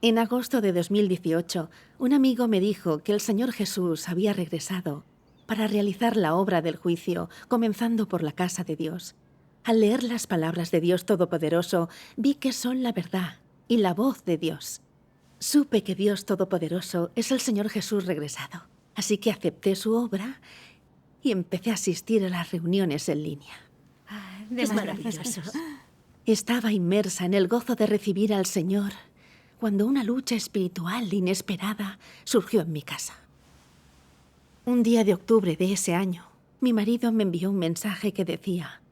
En agosto de 2018, un amigo me dijo que el Señor Jesús había regresado para realizar la obra del juicio, comenzando por la casa de Dios. Al leer las palabras de Dios Todopoderoso, vi que son la verdad y la voz de Dios. Supe que Dios Todopoderoso es el Señor Jesús regresado, así que acepté su obra y empecé a asistir a las reuniones en línea. Es maravilloso. Estaba inmersa en el gozo de recibir al Señor cuando una lucha espiritual inesperada surgió en mi casa. Un día de octubre de ese año, mi marido me envió un mensaje que decía: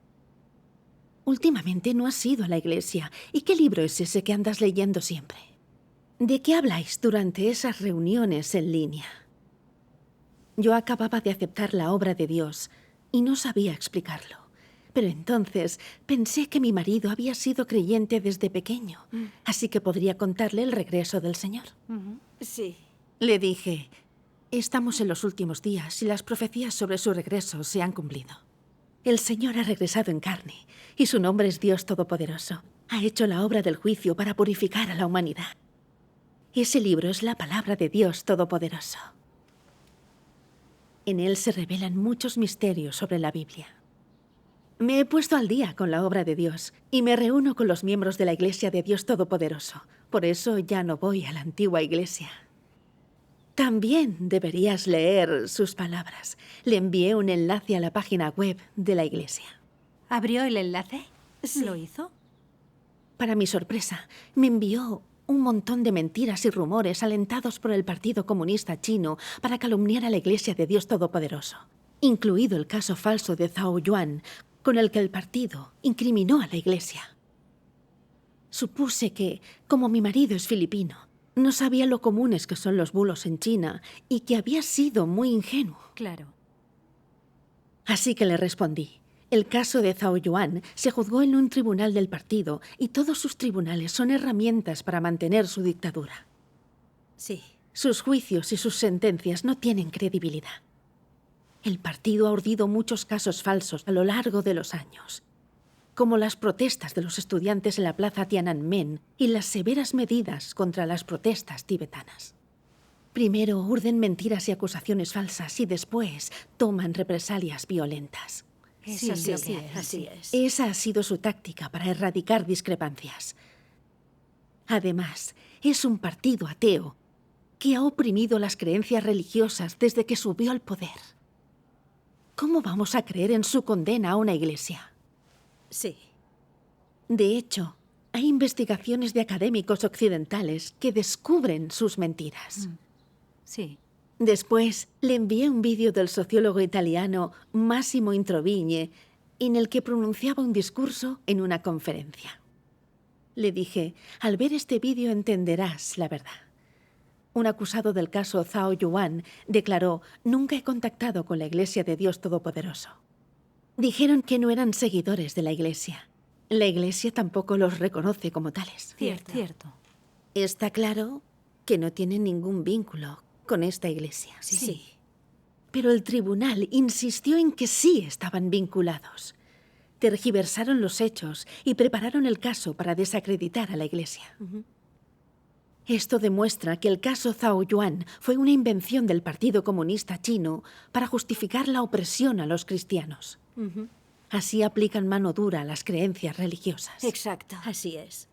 últimamente no has ido a la iglesia. ¿Y qué libro es ese que andas leyendo siempre? ¿De qué habláis durante esas reuniones en línea? Yo acababa de aceptar la obra de Dios y no sabía explicarlo. Pero entonces pensé que mi marido había sido creyente desde pequeño, así que podría contarle el regreso del Señor. Sí. Le dije: estamos en los últimos días y las profecías sobre su regreso se han cumplido. El Señor ha regresado en carne y su nombre es Dios Todopoderoso. Ha hecho la obra del juicio para purificar a la humanidad. Ese libro es la palabra de Dios Todopoderoso. En él se revelan muchos misterios sobre la Biblia. Me he puesto al día con la obra de Dios y me reúno con los miembros de la Iglesia de Dios Todopoderoso. Por eso ya no voy a la antigua iglesia. También deberías leer sus palabras. Le envié un enlace a la página web de la iglesia. ¿Abrió el enlace? Sí. ¿Lo hizo? Para mi sorpresa, me envió un montón de mentiras y rumores alentados por el Partido Comunista Chino para calumniar a la Iglesia de Dios Todopoderoso, incluido el caso falso de Zhao Yuan, con el que el partido incriminó a la Iglesia. Supuse que, como mi marido es filipino, no sabía lo comunes que son los bulos en China y que había sido muy ingenuo. Claro. Así que le respondí: el caso de Zhao Yuan se juzgó en un tribunal del partido y todos sus tribunales son herramientas para mantener su dictadura. Sí. Sus juicios y sus sentencias no tienen credibilidad. El partido ha urdido muchos casos falsos a lo largo de los años, como las protestas de los estudiantes en la plaza Tiananmen y las severas medidas contra las protestas tibetanas. Primero urden mentiras y acusaciones falsas y después toman represalias violentas. Eso es lo que hay. Así es. Esa ha sido su táctica para erradicar discrepancias. Además, es un partido ateo que ha oprimido las creencias religiosas desde que subió al poder. ¿Cómo vamos a creer en su condena a una iglesia? Sí. De hecho, hay investigaciones de académicos occidentales que descubren sus mentiras. Sí. Después le envié un vídeo del sociólogo italiano Massimo Introvigne en el que pronunciaba un discurso en una conferencia. Le dije: al ver este vídeo entenderás la verdad. Un acusado del caso Zhao Yuan declaró: nunca he contactado con la Iglesia de Dios Todopoderoso. Dijeron que no eran seguidores de la Iglesia. La Iglesia tampoco los reconoce como tales. Cierto. Está claro que no tienen ningún vínculo con esta iglesia. Sí. Pero el tribunal insistió en que sí estaban vinculados. Tergiversaron los hechos y prepararon el caso para desacreditar a la iglesia. Esto demuestra que el caso Zhao Yuan fue una invención del Partido Comunista Chino para justificar la opresión a los cristianos. Así aplican mano dura a las creencias religiosas. Exacto. Así es.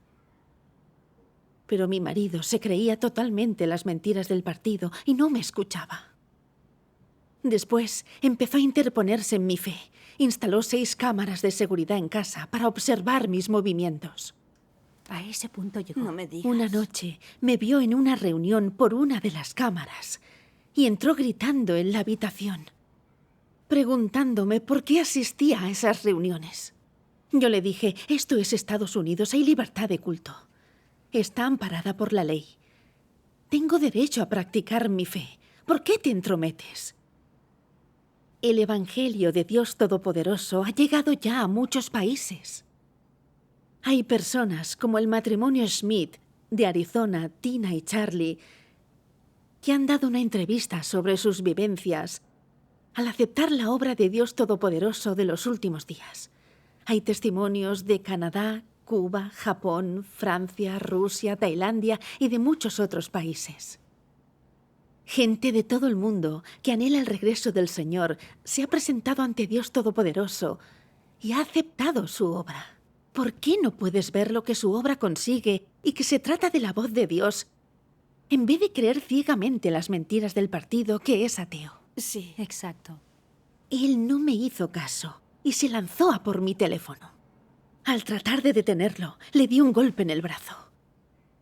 Pero mi marido se creía totalmente las mentiras del partido y no me escuchaba. Después empezó a interponerse en mi fe. Instaló 6 cámaras de seguridad en casa para observar mis movimientos. A ese punto llegó. No me digas. Una noche me vio en una reunión por una de las cámaras y entró gritando en la habitación, preguntándome por qué asistía a esas reuniones. Yo le dije: esto es Estados Unidos, hay libertad de culto. Está amparada por la ley. Tengo derecho a practicar mi fe. ¿Por qué te entrometes? El Evangelio de Dios Todopoderoso ha llegado ya a muchos países. Hay personas como el matrimonio Smith de Arizona, Tina y Charlie, que han dado una entrevista sobre sus vivencias al aceptar la obra de Dios Todopoderoso de los últimos días. Hay testimonios de Canadá, Cuba, Japón, Francia, Rusia, Tailandia y de muchos otros países. Gente de todo el mundo que anhela el regreso del Señor se ha presentado ante Dios Todopoderoso y ha aceptado su obra. ¿Por qué no puedes ver lo que su obra consigue y que se trata de la voz de Dios, en vez de creer ciegamente las mentiras del partido que es ateo? Sí. Exacto. Él no me hizo caso y se lanzó a por mi teléfono. Al tratar de detenerlo, le di un golpe en el brazo.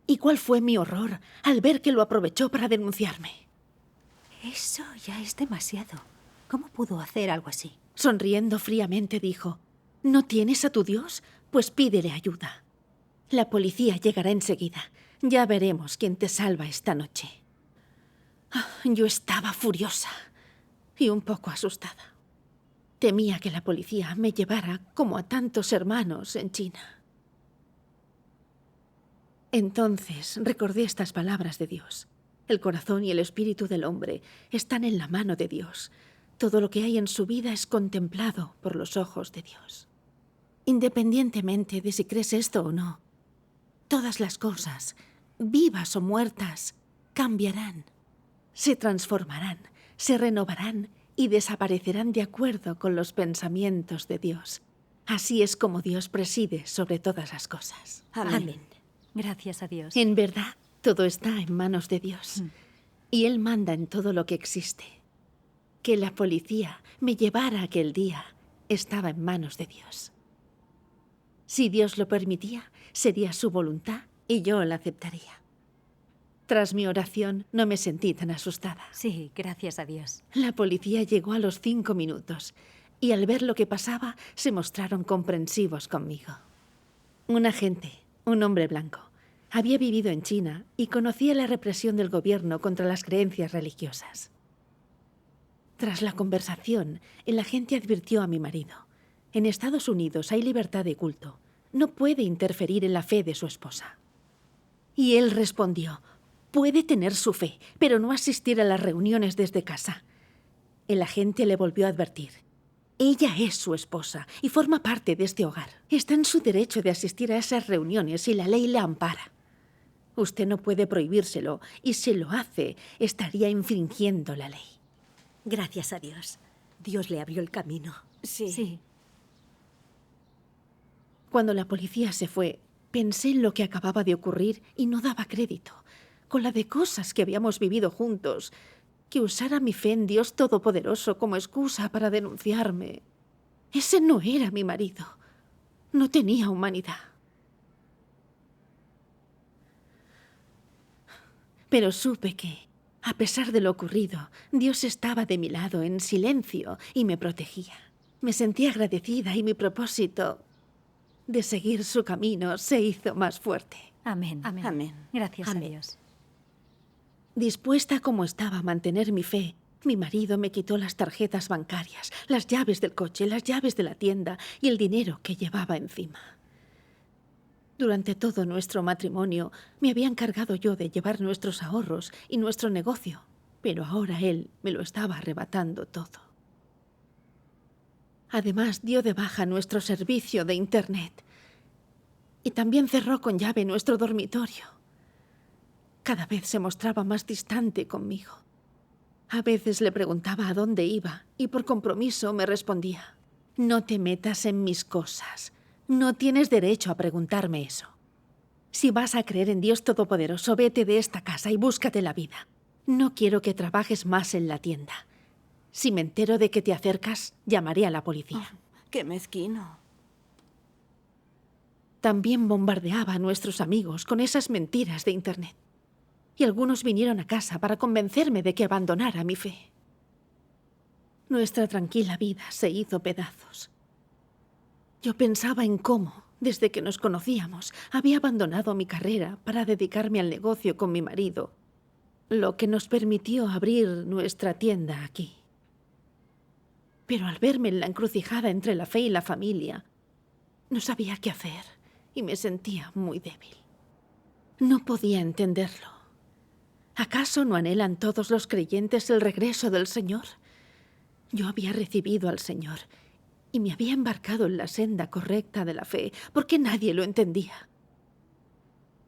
¿Y cuál fue mi horror al ver que lo aprovechó para denunciarme? Eso ya es demasiado. ¿Cómo pudo hacer algo así? Sonriendo fríamente dijo, ¿no tienes a tu Dios? Pues pídele ayuda. La policía llegará enseguida. Ya veremos quién te salva esta noche. Yo estaba furiosa y un poco asustada. Temía que la policía me llevara como a tantos hermanos en China. Entonces recordé estas palabras de Dios. El corazón y el espíritu del hombre están en la mano de Dios. Todo lo que hay en su vida es contemplado por los ojos de Dios. Independientemente de si crees esto o no, todas las cosas, vivas o muertas, cambiarán, se transformarán, se renovarán y desaparecerán de acuerdo con los pensamientos de Dios. Así es como Dios preside sobre todas las cosas. Amén. Gracias a Dios. En verdad, todo está en manos de Dios. Y Él manda en todo lo que existe. Que la policía me llevara aquel día estaba en manos de Dios. Si Dios lo permitía, sería su voluntad y yo la aceptaría. Tras mi oración, no me sentí tan asustada. Sí, gracias a Dios. La policía llegó a los 5 minutos y al ver lo que pasaba, se mostraron comprensivos conmigo. Un agente, un hombre blanco, había vivido en China y conocía la represión del gobierno contra las creencias religiosas. Tras la conversación, el agente advirtió a mi marido. En Estados Unidos hay libertad de culto. No puede interferir en la fe de su esposa. Y él respondió, puede tener su fe, pero no asistir a las reuniones desde casa. El agente le volvió a advertir. Ella es su esposa y forma parte de este hogar. Está en su derecho de asistir a esas reuniones y la ley la ampara. Usted no puede prohibírselo y si lo hace, estaría infringiendo la ley. Gracias a Dios. Dios le abrió el camino. Sí. Sí. Cuando la policía se fue, pensé en lo que acababa de ocurrir y no daba crédito, con la de cosas que habíamos vivido juntos, que usara mi fe en Dios Todopoderoso como excusa para denunciarme. Ese no era mi marido. No tenía humanidad. Pero supe que, a pesar de lo ocurrido, Dios estaba de mi lado en silencio y me protegía. Me sentí agradecida y mi propósito de seguir su camino se hizo más fuerte. Amén. Amén. Gracias Amén. a Dios. Dispuesta como estaba a mantener mi fe, mi marido me quitó las tarjetas bancarias, las llaves del coche, las llaves de la tienda y el dinero que llevaba encima. Durante todo nuestro matrimonio me había encargado yo de llevar nuestros ahorros y nuestro negocio, pero ahora él me lo estaba arrebatando todo. Además, dio de baja nuestro servicio de Internet y también cerró con llave nuestro dormitorio. Cada vez se mostraba más distante conmigo. A veces le preguntaba a dónde iba y por compromiso me respondía, no te metas en mis cosas. No tienes derecho a preguntarme eso. Si vas a creer en Dios Todopoderoso, vete de esta casa y búscate la vida. No quiero que trabajes más en la tienda. Si me entero de que te acercas, llamaré a la policía. Qué mezquino. También bombardeaba a nuestros amigos con esas mentiras de Internet. Y algunos vinieron a casa para convencerme de que abandonara mi fe. Nuestra tranquila vida se hizo pedazos. Yo pensaba en cómo, desde que nos conocíamos, había abandonado mi carrera para dedicarme al negocio con mi marido, lo que nos permitió abrir nuestra tienda aquí. Pero al verme en la encrucijada entre la fe y la familia, no sabía qué hacer y me sentía muy débil. No podía entenderlo. ¿Acaso no anhelan todos los creyentes el regreso del Señor? Yo había recibido al Señor y me había embarcado en la senda correcta de la fe, porque nadie lo entendía.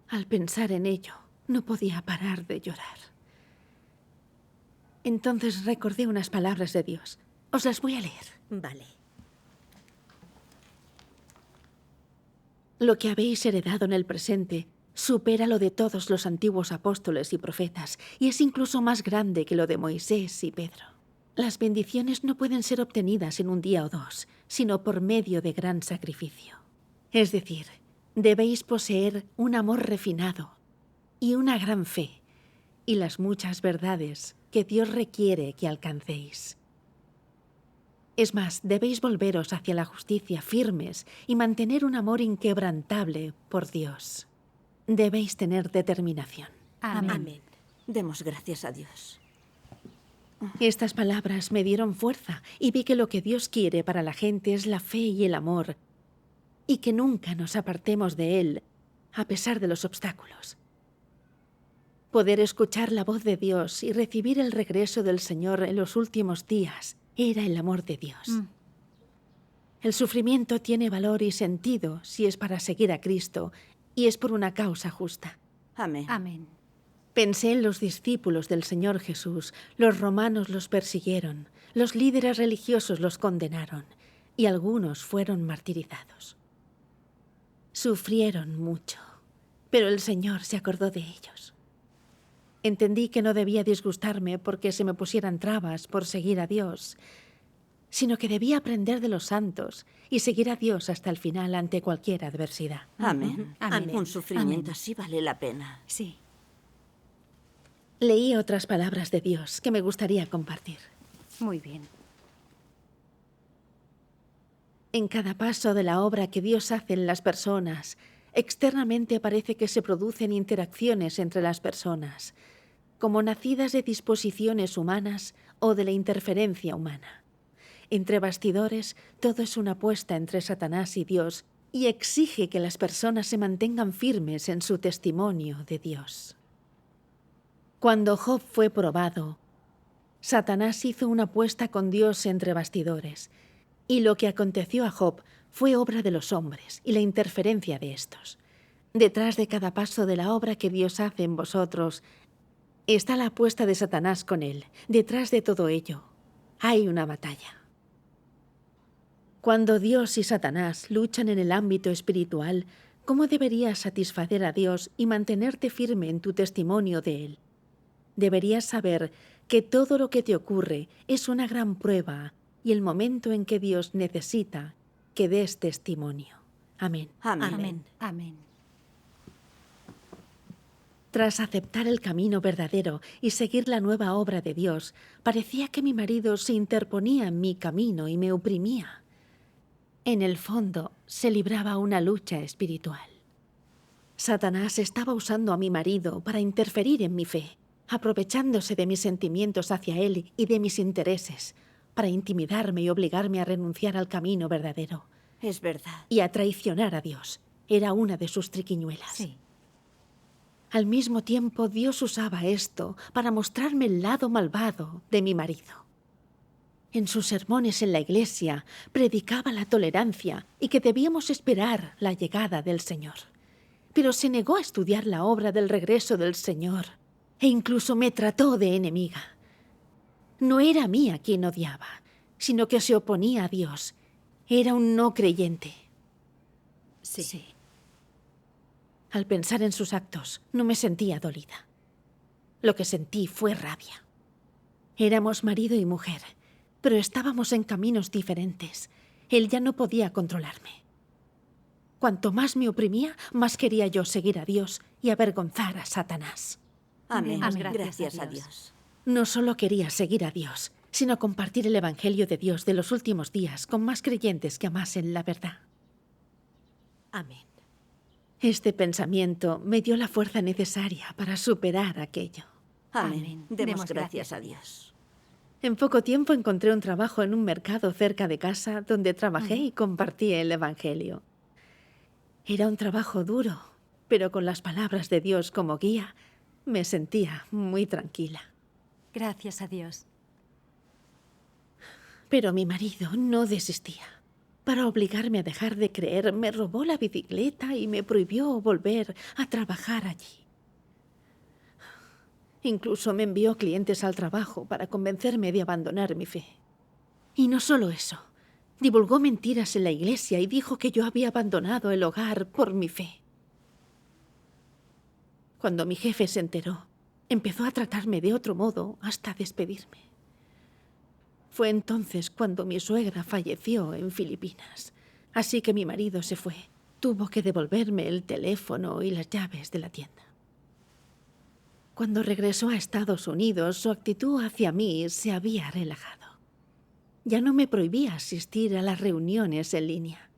Al pensar en ello, no podía parar de llorar. Entonces recordé unas palabras de Dios. Os las voy a leer. Vale. Lo que habéis heredado en el presente supera lo de todos los antiguos apóstoles y profetas, y es incluso más grande que lo de Moisés y Pedro. Las bendiciones no pueden ser obtenidas en un día o dos, sino por medio de gran sacrificio. Es decir, debéis poseer un amor refinado y una gran fe, y las muchas verdades que Dios requiere que alcancéis. Es más, debéis volveros hacia la justicia firmes y mantener un amor inquebrantable por Dios. Debéis tener determinación. Amén. Amén. Demos gracias a Dios. Estas palabras me dieron fuerza y vi que lo que Dios quiere para la gente es la fe y el amor, y que nunca nos apartemos de Él, a pesar de los obstáculos. Poder escuchar la voz de Dios y recibir el regreso del Señor en los últimos días era el amor de Dios. El sufrimiento tiene valor y sentido si es para seguir a Cristo y es por una causa justa. Amén. Amén. Pensé en los discípulos del Señor Jesús. Los romanos los persiguieron, los líderes religiosos los condenaron y algunos fueron martirizados. Sufrieron mucho, pero el Señor se acordó de ellos. Entendí que no debía disgustarme porque se me pusieran trabas por seguir a Dios, sino que debía aprender de los santos y seguir a Dios hasta el final ante cualquier adversidad. Amén. Amén. Un sufrimiento Amén. así vale la pena. Sí. Leí otras palabras de Dios que me gustaría compartir. Muy bien. En cada paso de la obra que Dios hace en las personas, externamente parece que se producen interacciones entre las personas, como nacidas de disposiciones humanas o de la interferencia humana. Entre bastidores, todo es una apuesta entre Satanás y Dios y exige que las personas se mantengan firmes en su testimonio de Dios. Cuando Job fue probado, Satanás hizo una apuesta con Dios entre bastidores, y lo que aconteció a Job fue obra de los hombres y la interferencia de estos. Detrás de cada paso de la obra que Dios hace en vosotros está la apuesta de Satanás con él. Detrás de todo ello hay una batalla. Cuando Dios y Satanás luchan en el ámbito espiritual, ¿cómo deberías satisfacer a Dios y mantenerte firme en tu testimonio de Él? Deberías saber que todo lo que te ocurre es una gran prueba y el momento en que Dios necesita que des testimonio. Amén. Amén. Amén. Amén. Tras aceptar el camino verdadero y seguir la nueva obra de Dios, parecía que mi marido se interponía en mi camino y me oprimía. En el fondo, se libraba una lucha espiritual. Satanás estaba usando a mi marido para interferir en mi fe, aprovechándose de mis sentimientos hacia él y de mis intereses, para intimidarme y obligarme a renunciar al camino verdadero Es verdad. y a traicionar a Dios. Era una de sus triquiñuelas. Sí. Al mismo tiempo, Dios usaba esto para mostrarme el lado malvado de mi marido. En sus sermones en la iglesia predicaba la tolerancia y que debíamos esperar la llegada del Señor. Pero se negó a estudiar la obra del regreso del Señor e incluso me trató de enemiga. No era a mí a quien odiaba, sino que se oponía a Dios. Era un no creyente. Sí. Al pensar en sus actos, no me sentía dolida. Lo que sentí fue rabia. Éramos marido y mujer, pero estábamos en caminos diferentes. Él ya no podía controlarme. Cuanto más me oprimía, más quería yo seguir a Dios y avergonzar a Satanás. Amén. Amén. Gracias a Dios. No solo quería seguir a Dios, sino compartir el Evangelio de Dios de los últimos días con más creyentes que amasen la verdad. Amén. Este pensamiento me dio la fuerza necesaria para superar aquello. Amén. Amén. Demos gracias a Dios. En poco tiempo encontré un trabajo en un mercado cerca de casa donde trabajé y compartí el Evangelio. Era un trabajo duro, pero con las palabras de Dios como guía, me sentía muy tranquila. Gracias a Dios. Pero mi marido no desistía. Para obligarme a dejar de creer, me robó la bicicleta y me prohibió volver a trabajar allí. Incluso me envió clientes al trabajo para convencerme de abandonar mi fe. Y no solo eso, divulgó mentiras en la iglesia y dijo que yo había abandonado el hogar por mi fe. Cuando mi jefe se enteró, empezó a tratarme de otro modo hasta despedirme. Fue entonces cuando mi suegra falleció en Filipinas. Así que mi marido se fue. Tuvo que devolverme el teléfono y las llaves de la tienda. Cuando regresó a Estados Unidos, su actitud hacia mí se había relajado. Ya no me prohibía asistir a las reuniones en línea.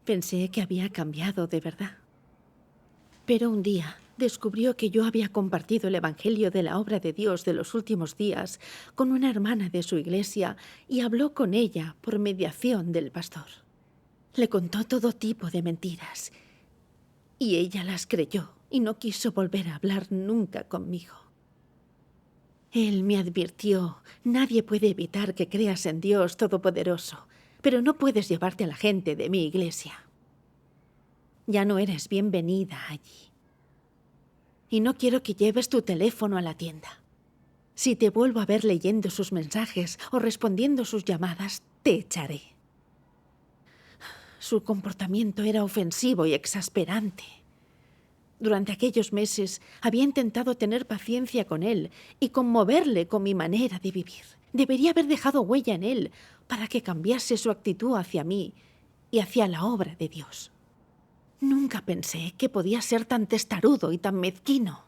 Pensé que había cambiado de verdad. Pero un día descubrió que yo había compartido el Evangelio de la obra de Dios de los últimos días con una hermana de su iglesia y habló con ella por mediación del pastor. Le contó todo tipo de mentiras y ella las creyó y no quiso volver a hablar nunca conmigo. Él me advirtió: nadie puede evitar que creas en Dios Todopoderoso, pero no puedes llevarte a la gente de mi iglesia. Ya no eres bienvenida allí. Y no quiero que lleves tu teléfono a la tienda. Si te vuelvo a ver leyendo sus mensajes o respondiendo sus llamadas, te echaré. Su comportamiento era ofensivo y exasperante. Durante aquellos meses había intentado tener paciencia con él y conmoverle con mi manera de vivir. Debería haber dejado huella en él para que cambiase su actitud hacia mí y hacia la obra de Dios. Nunca pensé que podía ser tan testarudo y tan mezquino.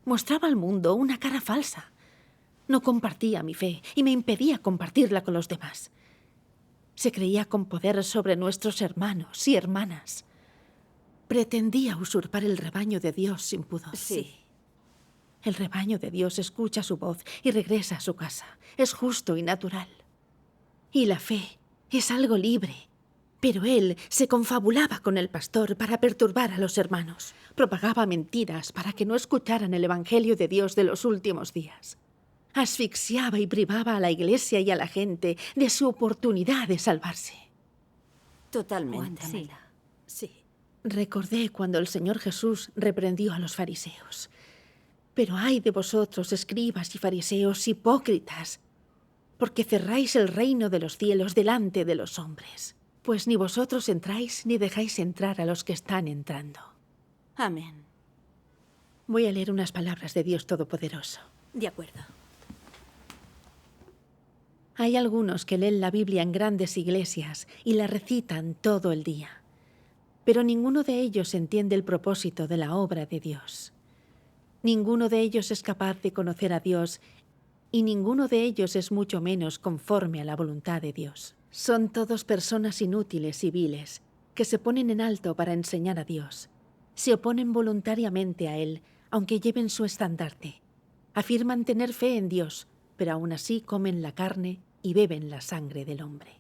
Mostraba al mundo una cara falsa. No compartía mi fe y me impedía compartirla con los demás. Se creía con poder sobre nuestros hermanos y hermanas. Pretendía usurpar el rebaño de Dios sin pudor. Sí. El rebaño de Dios escucha su voz y regresa a su casa. Es justo y natural. Y la fe es algo libre. Pero él se confabulaba con el pastor para perturbar a los hermanos. Propagaba mentiras para que no escucharan el Evangelio de Dios de los últimos días. Asfixiaba y privaba a la iglesia y a la gente de su oportunidad de salvarse. Totalmente. Sí. Sí. Recordé cuando el Señor Jesús reprendió a los fariseos. Pero ay de vosotros, escribas y fariseos hipócritas, porque cerráis el reino de los cielos delante de los hombres. Pues ni vosotros entráis ni dejáis entrar a los que están entrando. Amén. Voy a leer unas palabras de Dios Todopoderoso. De acuerdo. Hay algunos que leen la Biblia en grandes iglesias y la recitan todo el día. Pero ninguno de ellos entiende el propósito de la obra de Dios. Ninguno de ellos es capaz de conocer a Dios y ninguno de ellos es mucho menos conforme a la voluntad de Dios. Son todos personas inútiles y viles, que se ponen en alto para enseñar a Dios. Se oponen voluntariamente a Él, aunque lleven su estandarte. Afirman tener fe en Dios, pero aún así comen la carne y beben la sangre del hombre.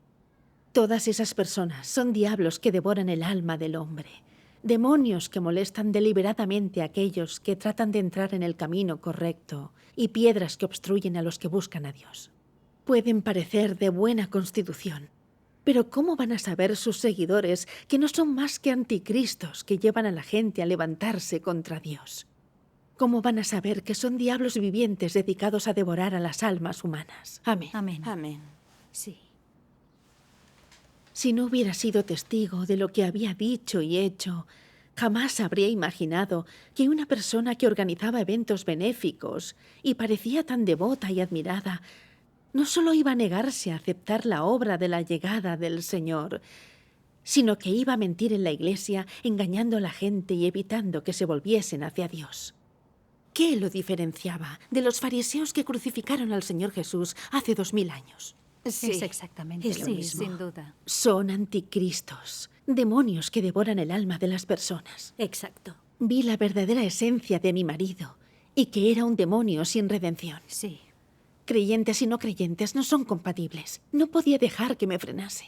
Todas esas personas son diablos que devoran el alma del hombre, demonios que molestan deliberadamente a aquellos que tratan de entrar en el camino correcto y piedras que obstruyen a los que buscan a Dios. Pueden parecer de buena constitución, pero ¿cómo van a saber sus seguidores que no son más que anticristos que llevan a la gente a levantarse contra Dios? ¿Cómo van a saber que son diablos vivientes dedicados a devorar a las almas humanas? Amén. Amén. Amén. Sí. Si no hubiera sido testigo de lo que había dicho y hecho, jamás habría imaginado que una persona que organizaba eventos benéficos y parecía tan devota y admirada no solo iba a negarse a aceptar la obra de la llegada del Señor, sino que iba a mentir en la iglesia, engañando a la gente y evitando que se volviesen hacia Dios. ¿Qué lo diferenciaba de los fariseos que crucificaron al Señor Jesús hace 2000 años? Sí. Es exactamente Es lo lo mismo. mismo. Sin duda. Son anticristos, demonios que devoran el alma de las personas. Exacto. Vi la verdadera esencia de mi marido y que era un demonio sin redención. Sí. Creyentes y no creyentes no son compatibles. No podía dejar que me frenase.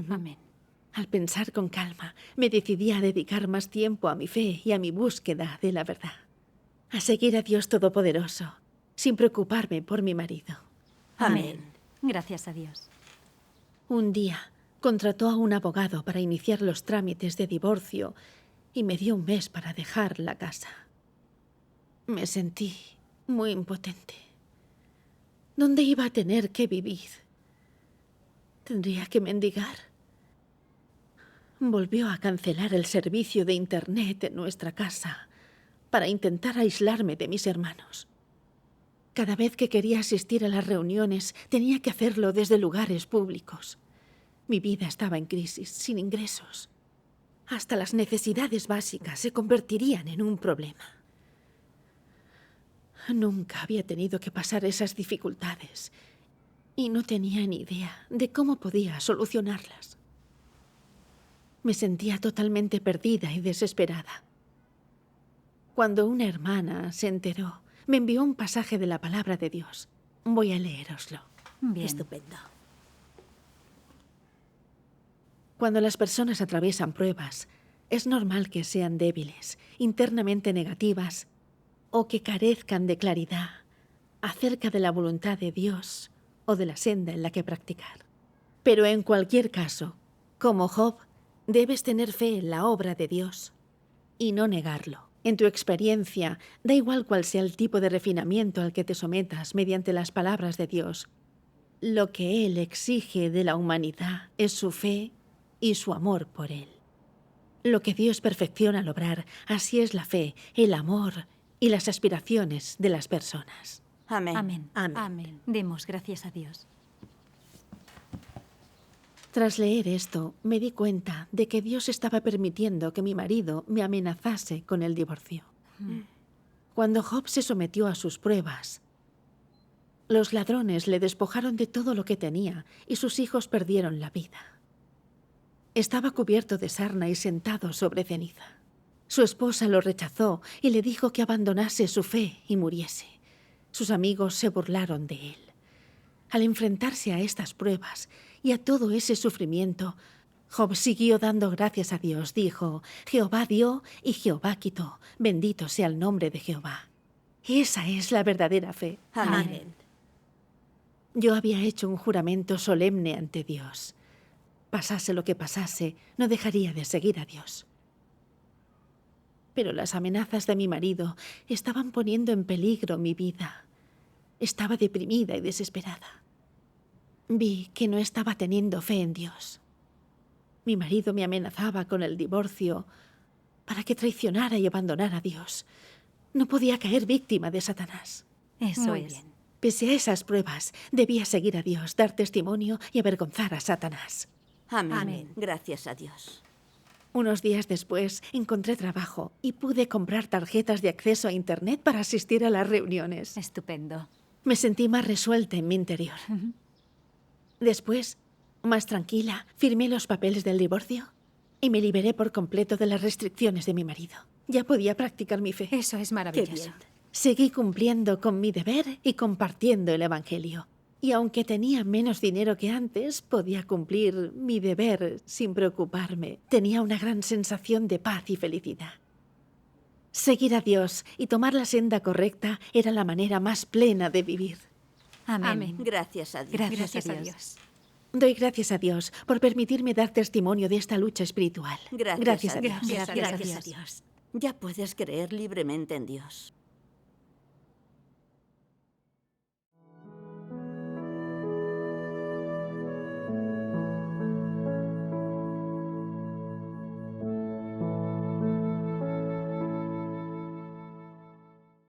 Amén. Al pensar con calma, me decidí a dedicar más tiempo a mi fe y a mi búsqueda de la verdad. A seguir a Dios Todopoderoso, sin preocuparme por mi marido. Amén. Gracias a Dios. Un día, Contrató a un abogado para iniciar los trámites de divorcio y me dio un mes para dejar la casa. Me sentí muy impotente. ¿Dónde iba a tener que vivir? ¿Tendría que mendigar? Volvió a cancelar el servicio de Internet en nuestra casa para intentar aislarme de mis hermanos. Cada vez que quería asistir a las reuniones, tenía que hacerlo desde lugares públicos. Mi vida estaba en crisis, sin ingresos. Hasta las necesidades básicas se convertirían en un problema. Nunca había tenido que pasar esas dificultades y no tenía ni idea de cómo podía solucionarlas. Me sentía totalmente perdida y desesperada. Cuando una hermana se enteró, me envió un pasaje de la palabra de Dios. Voy a leéroslo. Bien. Estupendo. Cuando las personas atraviesan pruebas, es normal que sean débiles, internamente negativas o que carezcan de claridad acerca de la voluntad de Dios o de la senda en la que practicar. Pero en cualquier caso, como Job, debes tener fe en la obra de Dios y no negarlo. En tu experiencia, da igual cuál sea el tipo de refinamiento al que te sometas mediante las palabras de Dios. Lo que Él exige de la humanidad es su fe y su amor por Él. Lo que Dios perfecciona al obrar, así es la fe, el amor y las aspiraciones de las personas. Amén. Amén. Amén. Amén. Demos gracias a Dios. Tras leer esto, me di cuenta de que Dios estaba permitiendo que mi marido me amenazase con el divorcio. Cuando Job se sometió a sus pruebas, los ladrones le despojaron de todo lo que tenía y sus hijos perdieron la vida. Estaba cubierto de sarna y sentado sobre ceniza. Su esposa lo rechazó y le dijo que abandonase su fe y muriese. Sus amigos se burlaron de él. Al enfrentarse a estas pruebas y a todo ese sufrimiento, Job siguió dando gracias a Dios. Dijo: Jehová dio y Jehová quitó. Bendito sea el nombre de Jehová. Esa es la verdadera fe. Amén. Amén. Yo había hecho un juramento solemne ante Dios. Pasase lo que pasase, no dejaría de seguir a Dios. Pero las amenazas de mi marido estaban poniendo en peligro mi vida. Estaba deprimida y desesperada. Vi que no estaba teniendo fe en Dios. Mi marido me amenazaba con el divorcio para que traicionara y abandonara a Dios. No podía caer víctima de Satanás. Eso Muy es. bien. Pese a esas pruebas, debía seguir a Dios, dar testimonio y avergonzar a Satanás. Amén. Amén. Gracias a Dios. Unos días después encontré trabajo y pude comprar tarjetas de acceso a Internet para asistir a las reuniones. Estupendo. Me sentí más resuelta en mi interior. Después, más tranquila, firmé los papeles del divorcio y me liberé por completo de las restricciones de mi marido. Ya podía practicar mi fe. Eso es Qué maravilloso. bien. Seguí cumpliendo con mi deber y compartiendo el Evangelio. Y aunque tenía menos dinero que antes, podía cumplir mi deber sin preocuparme. Tenía una gran sensación de paz y felicidad. Seguir a Dios y tomar la senda correcta era la manera más plena de vivir. Amén. Amén. Gracias a Dios. Gracias a Dios. Doy gracias a Dios por permitirme dar testimonio de esta lucha espiritual. Gracias a a Dios. Dios. Gracias a Gracias a Dios. Dios. Ya puedes creer libremente en Dios.